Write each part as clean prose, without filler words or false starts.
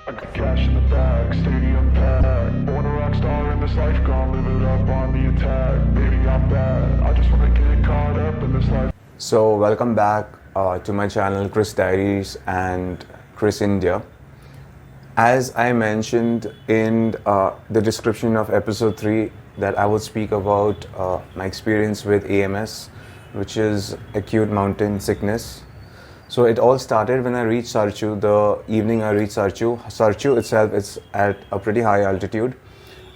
I got cash in the bag, stadium packed. Born a rock star in this life, gon' live it up on the attack. Baby, I'm bad. I just wanna get caught up in this life. So welcome back to my channel Chris Diaries and Chris India. As I mentioned in the description of episode 3 that I will speak about my experience with AMS, which is acute mountain sickness. So it all started when I reached Sarchu, the evening I reached Sarchu. Sarchu itself is at a pretty high altitude.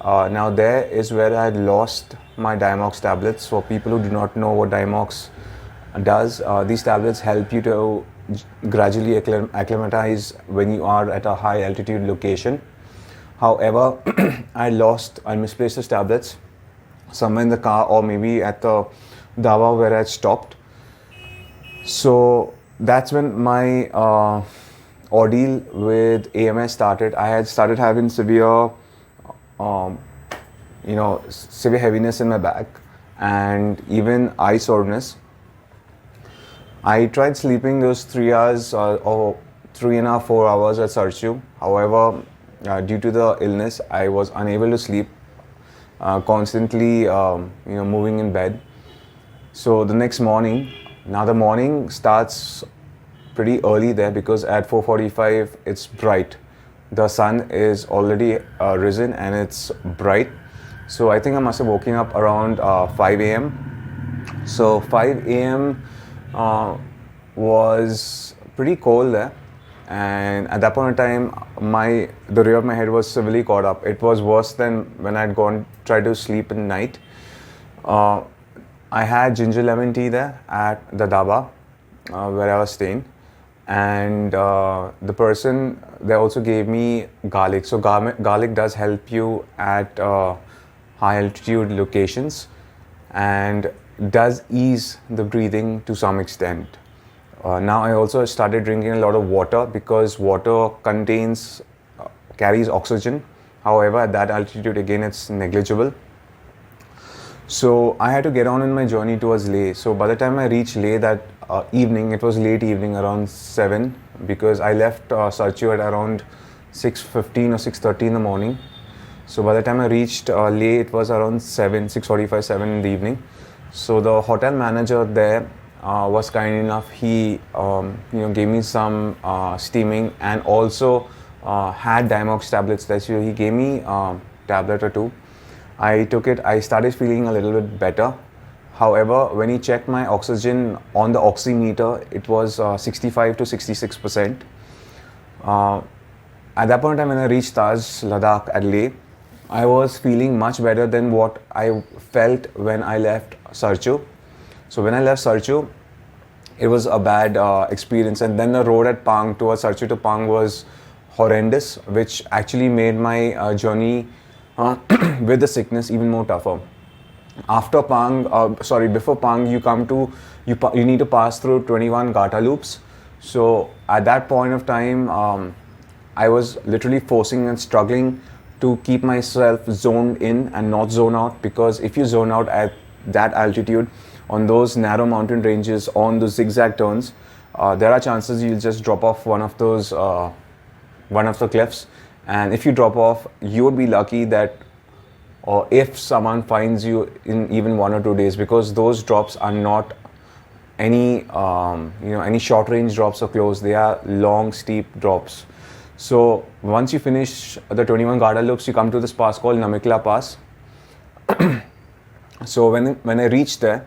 Now there is where I had lost my Diamox tablets. For people who do not know what Diamox does, these tablets help you to gradually acclimatize when you are at a high altitude location. However, I misplaced those tablets somewhere in the car or maybe at the dhawa where I had stopped. So that's when my ordeal with AMS started. I had started having severe heaviness in my back and even eye soreness. I tried sleeping those 3 hours or 3.5, 4 hours at Sarchu. However, due to the illness, I was unable to sleep, constantly moving in bed. So the next morning, now the morning starts pretty early there because at 4:45 it's bright. The sun is already risen and it's bright. So I think I must have woken up around 5 a.m. So 5 a.m. Was pretty cold there, and at that point in time the rear of my head was severely caught up. It was worse than when I'd tried to sleep in night. I had ginger lemon tea there at the dhaba where I was staying, and the person there also gave me garlic. So garlic does help you at high altitude locations and does ease the breathing to some extent. Now I also started drinking a lot of water because water carries oxygen. However, at that altitude again it's negligible. So I had to get on in my journey towards Leh. So by the time I reached Leh that evening, it was late evening, around 7, because I left Sarchu at around 6:15 or 6:30 in the morning. So by the time I reached Leh, it was around 6:45, 7 in the evening. So the hotel manager there was kind enough. He gave me some steaming and also had Diamox tablets there. So he gave me a tablet or two. I took it. I started feeling a little bit better. However, when he checked my oxygen on the oximeter, it was 65 to 66%. At that point in time, when I reached Taj Ladakh at Leh, I was feeling much better than what I felt when I left Sarchu. So when I left Sarchu, it was a bad experience, and then the road at Pang towards Sarchu to Pang was horrendous, which actually made my journey with the sickness even more tougher. After Pang, before Pang, you need to pass through 21 Gata loops. So at that point of time, I was literally forcing and struggling to keep myself zoned in and not zone out, because if you zone out at that altitude on those narrow mountain ranges, on those zigzag turns, there are chances you'll just drop off one of the cliffs. And if you drop off, you would be lucky that, or if someone finds you in even 1 or 2 days, because those drops are not any short range drops or close. They are long, steep drops. So once you finish the 21 Gada loops, you come to this pass called Namikla Pass. So when I reached there,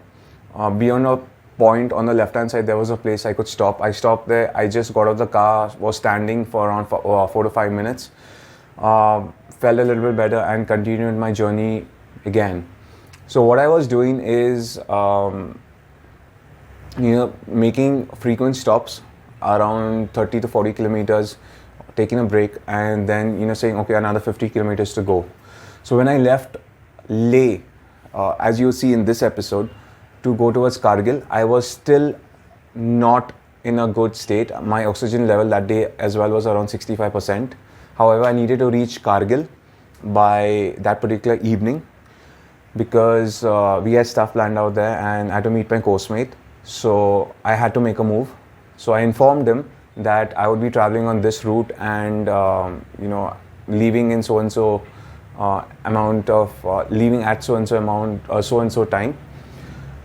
beyond a point on the left hand side, there was a place I could stop. I stopped there. I just got out of the car, was standing for around 4 to 5 minutes, felt a little bit better and continued my journey again. So what I was doing is making frequent stops around 30 to 40 kilometers, taking a break, and then saying, okay, another 50 kilometers to go. So when I left Leh, as you'll see in this episode, to go towards Kargil, I was still not in a good state. My oxygen level that day as well was around 65%. However, I needed to reach Kargil by that particular evening because we had stuff planned out there and I had to meet my course mate. So I had to make a move. So I informed him that I would be traveling on this route and leaving in so and so amount of leaving at so and so time.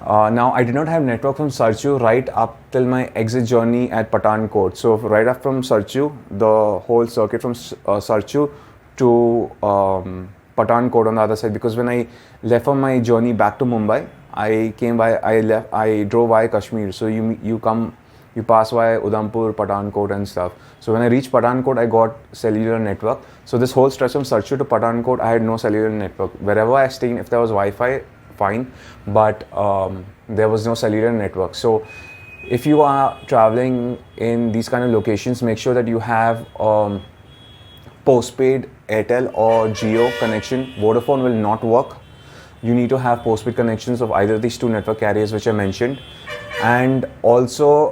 Now I did not have network from Sarchu right up till my exit journey at Pathankot. So right up from Sarchu, the whole circuit from Sarchu to Pathankot on the other side, because when I left on my journey back to Mumbai, I drove via Kashmir. So you pass via Udhampur, Pathankot and stuff. So when I reached Pathankot, I got cellular network. So this whole stretch from Sarchu to Pathankot, I had no cellular network. Wherever I stayed, if there was Wi-Fi, fine, but there was no cellular network. So if you are traveling in these kind of locations, make sure that you have postpaid Airtel or Jio connection. Vodafone will not work. You need to have postpaid connections of either of these two network carriers which I mentioned. And also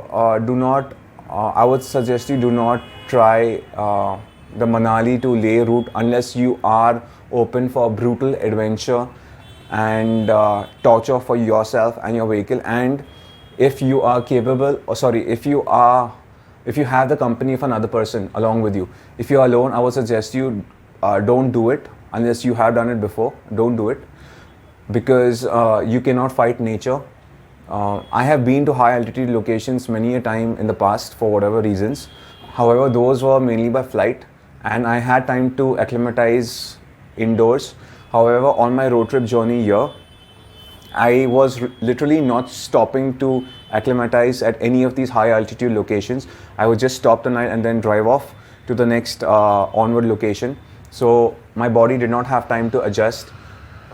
I would suggest you do not try the Manali to Leh route unless you are open for brutal adventure and torture for yourself and your vehicle. And if you are capable, if you have the company of another person along with you. If you are alone, I would suggest you don't do it unless you have done it before. Don't do it, because you cannot fight nature. I have been to high altitude locations many a time in the past for whatever reasons. However, those were mainly by flight and I had time to acclimatize indoors. However, on my road trip journey here, I was literally not stopping to acclimatize at any of these high altitude locations. I would just stop the night and then drive off to the next onward location. So my body did not have time to adjust.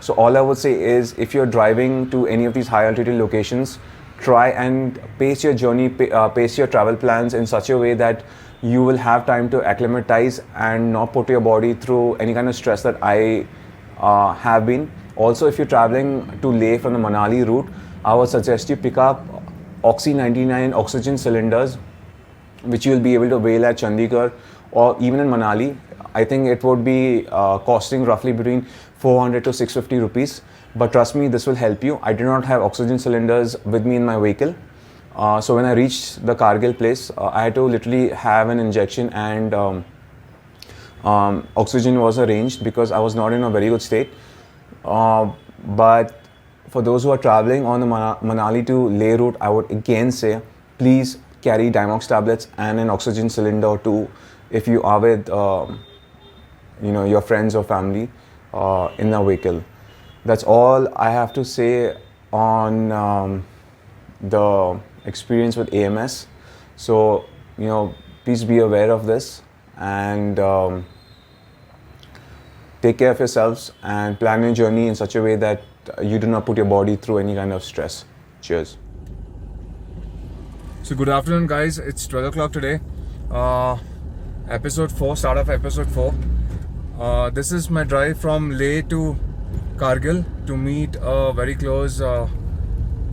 So all I would say is, if you're driving to any of these high altitude locations, try and pace your journey, pace your travel plans in such a way that you will have time to acclimatize and not put your body through any kind of stress that I have been. Also, if you're traveling to Leh from the Manali route, I would suggest you pick up Oxy 99 oxygen cylinders, which you'll be able to avail at Chandigarh or even in Manali. I think it would be costing roughly between 400 to 650 rupees. But trust me, this will help you. I did not have oxygen cylinders with me in my vehicle. So when I reached the Kargil place, I had to literally have an injection and oxygen was arranged because I was not in a very good state. But for those who are traveling on the Manali to Leh route, I would again say, please carry Dimox tablets and an oxygen cylinder or two if you are with your friends or family in the vehicle. That's all I have to say on the experience with AMS. So please be aware of this and take care of yourselves and plan your journey in such a way that you do not put your body through any kind of stress. Cheers. So good afternoon guys, it's 12 o'clock today. Episode 4, start of episode 4. This is my drive from Leh to Kargil to meet a very close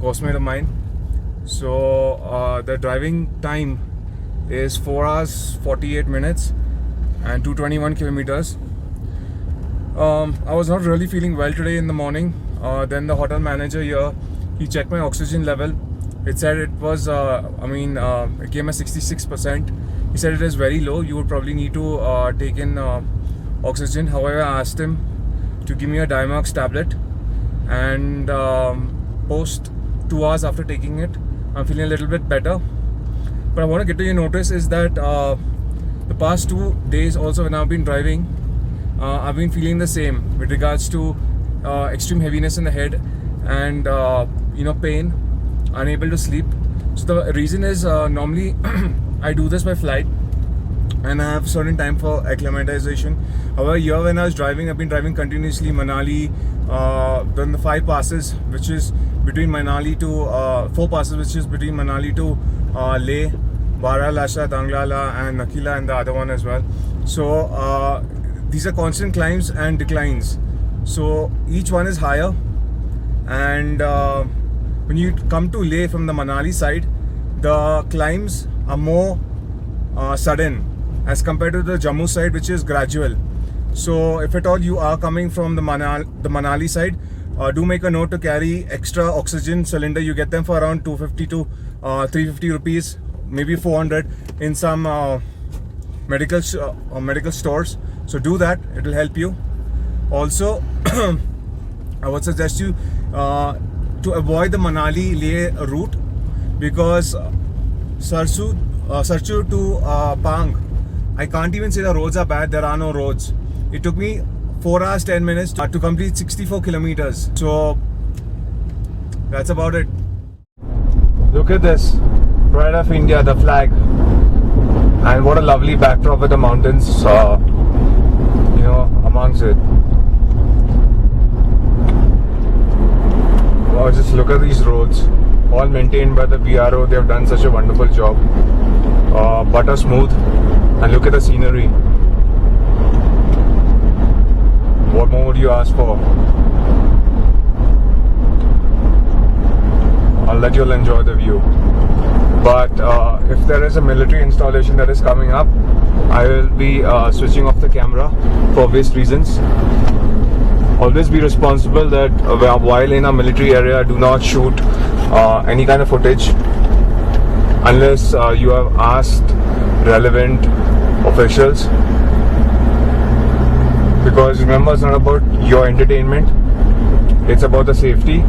coursemate of mine. So the driving time is 4 hours 48 minutes and 221 kilometers. I was not really feeling well today in the morning. Then the hotel manager here, he checked my oxygen level. It said it was, it came at 66%. He said it is very low. You would probably need to take in oxygen. However, I asked him to give me a Dimox tablet, and post 2 hours after taking it, I'm feeling a little bit better. But I want to get to your notice is that the past 2 days also when I've been driving, I've been feeling the same with regards to extreme heaviness in the head and pain, unable to sleep. So the reason is normally I do this by flight and I have certain time for acclimatization. However, here when I was driving, I've been driving continuously Manali, done the 5 passes, which is between Manali to 4 passes, which is between Manali to Leh, Baralasha, Danglala and Nakila, and the other one as well. So these are constant climbs and declines. So each one is higher, and when you come to Leh from the Manali side, the climbs are more sudden as compared to the Jammu side, which is gradual. So if at all you are coming from the Manali side, do make a note to carry extra oxygen cylinder. You get them for around 250 to 350 rupees maybe 400 in some medical stores. So do that, it will help you. Also I would suggest you to avoid the Manali Leh route, because Sarchu to Pang, I can't even say the roads are bad, there are no roads. It took me 4 hours 10 minutes to complete 64 kilometers. So that's about it. Look at this, pride of India, the flag, and what a lovely backdrop with the mountains, amongst it. Wow, just look at these roads, all maintained by the BRO. They have done such a wonderful job. Butter smooth, and look at the scenery. What more would you ask for? I'll let you all enjoy the view. But if there is a military installation that is coming up, I will be switching off the camera for obvious reasons. Always be responsible that while in a military area, do not shoot any kind of footage unless you have asked relevant officials. Because remember, it's not about your entertainment, it's about the safety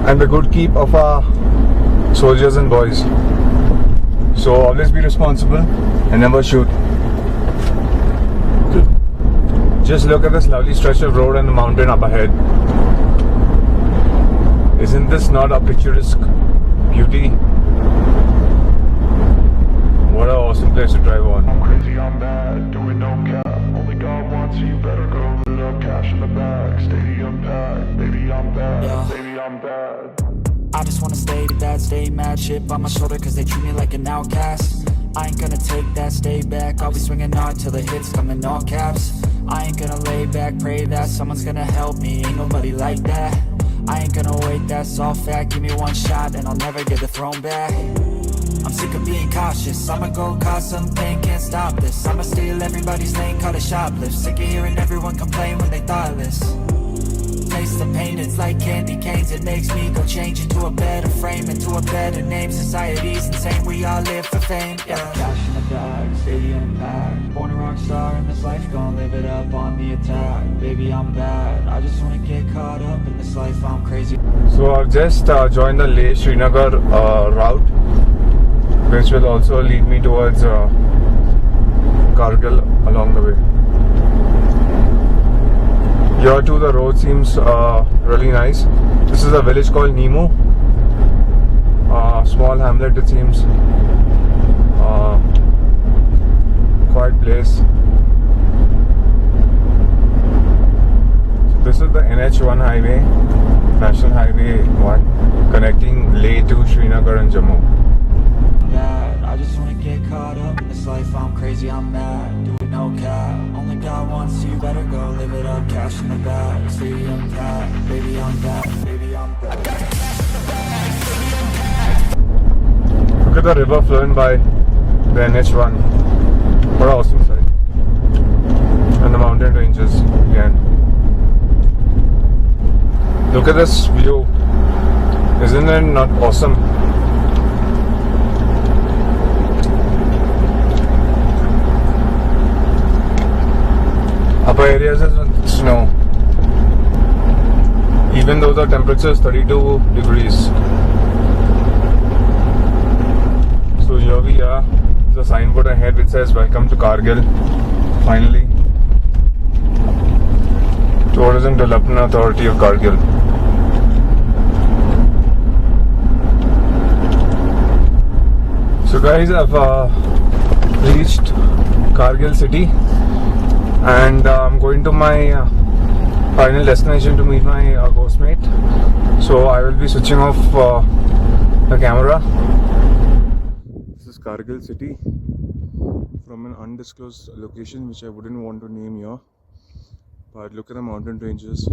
and the good keep of our soldiers and boys. So always be responsible and never shoot. Just look at this lovely stretch of road and the mountain up ahead. Isn't this not a picturesque beauty? What an awesome place to drive on. I'm crazy, I'm bad, doing no cap. Only God wants you, better go lit up, cash in the bag. Stadium packed, baby I'm bad, baby I'm bad. I just wanna stay bad, stay mad, chip on my shoulder cause they treat me like an outcast. I ain't gonna take that, stay back, I'll be swinging hard till the hits come in all caps. I ain't gonna lay back, pray that someone's gonna help me, ain't nobody like that. I ain't gonna wait, that's all fact, give me one shot and I'll never get the throne back. I'm sick of being cautious, I'ma go cause some pain, can't stop this. I'ma steal everybody's lane, call it shoplift. Sick of hearing everyone complain when they thoughtless. Taste the pain, it's like candy canes. It makes me go change into a better frame, into a better name. Society's insane, we all live for fame, yeah. Cash in the bag, stadium packed. Born a rock star in this life, gonna live it up on the attack. Baby, I'm bad, I just wanna get caught up in this life, I'm crazy. So I've just joined the Leh Srinagar route, which will also lead me towards Kargil along the way. Here too the road seems really nice. This is a village called Nemu, small hamlet it seems, quiet place. So this is the NH1 highway, National Highway 1, connecting Leh to Srinagar and Jammu. I just wanna get caught up in this life, I'm crazy, I'm mad, doing no cap. Only God wants you, better go live it up, cash in the bag, stadium packed, baby I'm bad, baby I'm bad. Look at the river flowing by the NH1, what an awesome sight. And the mountain ranges again. Look at this view, isn't it not awesome? Upper areas is with snow, even though the temperature is 32 degrees. So here we are, there's a signboard ahead which says welcome to Kargil, finally. Tourism Development Authority of Kargil. So guys, I've reached Kargil city. And I'm going to my final destination to meet my ghost mate. So I will be switching off the camera. This is Kargil city from an undisclosed location which I wouldn't want to name here. But look at the mountain ranges.